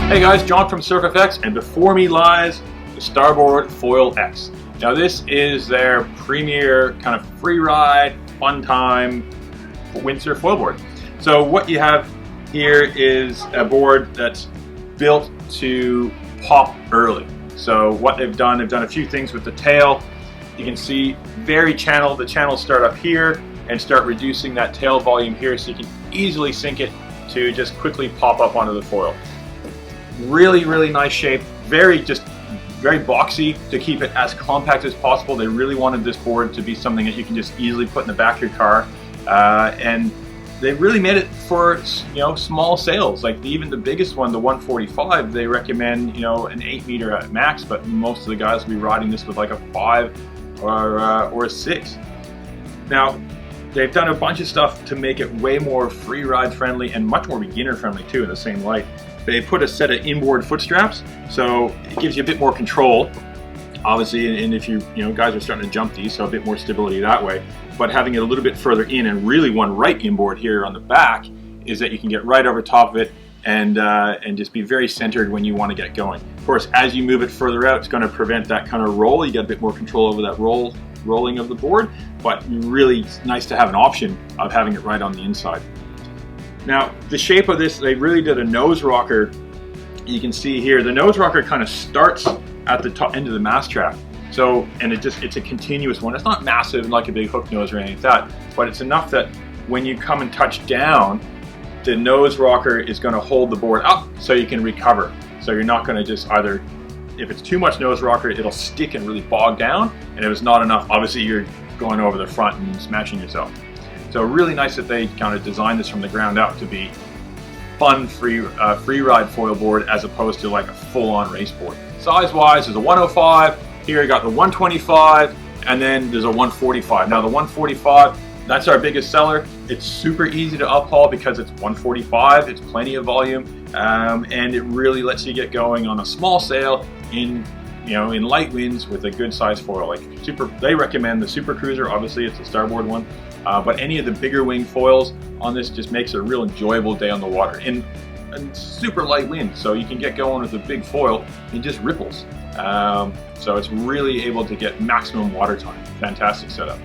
Hey guys, John from SurfFX, and before me lies the Starboard Foil X. Now this is their premier kind of free ride, fun time windsurf foil board. So what you have here is a board that's built to pop early. So what they've done a few things with the tail. You can see very channeled, the channels start up here and start reducing that tail volume here so you can easily sink it to just quickly pop up onto the foil. Really nice shape, very boxy to keep it as compact as possible. They really wanted this board to be something that you can just easily put in the back of your car, and they really made it for small sails. Like even the biggest one, the 145, they recommend an 8 meter at max, but most of the guys will be riding this with like a 5 or a 6. Now they've done a bunch of stuff to make it way more free ride friendly and much more beginner friendly too in the same light. They put a set of inboard foot straps, so it gives you a bit more control, obviously, and if you guys are starting to jump these, so a bit more stability that way. But having it a little bit further in and really one right inboard here on the back is that you can get right over top of it and just be very centered when you want to get going. Of course, as you move it further out, it's going to prevent that kind of roll. You get a bit more control over that rolling of the board, but really nice to have an option of having it right on the inside. Now, the shape of this, they really did a nose rocker. You can see here, the nose rocker kind of starts at the top end of the mast shaft. So, and it's a continuous one. It's not massive like a big hook nose or anything like that, but it's enough that when you come and touch down, the nose rocker is going to hold the board up so you can recover. So you're not going to just either, if it's too much nose rocker, it'll stick and really bog down. And if it's not enough, obviously you're going over the front and smashing yourself. So really nice that they kind of designed this from the ground up to be fun, free ride foil board as opposed to like a full-on race board. Size-wise, there's a 105. Here you got the 125, and then there's a 145. Now the 145, that's our biggest seller. It's super easy to uphaul because it's 145. It's plenty of volume, and it really lets you get going on a small sail in light winds with a good size foil. They recommend the Super Cruiser. Obviously, it's the Starboard one. But any of the bigger wing foils on this just makes it a real enjoyable day on the water in super light wind. So you can get going with a big foil and just ripples. So it's really able to get maximum water time. Fantastic setup.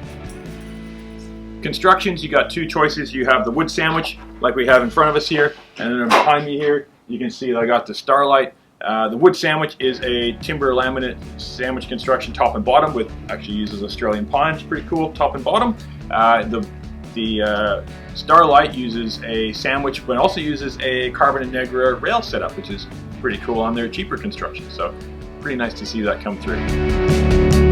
Constructions, you got two choices. You have the wood sandwich like we have in front of us here, and then behind me here you can see I got the Starlight. The wood sandwich is a timber laminate sandwich construction top and bottom with actually uses Australian pine. It's pretty cool top and bottom. The Starlight uses a sandwich but also uses a Carbon and Negra rail setup, which is pretty cool on their cheaper construction. So pretty nice to see that come through.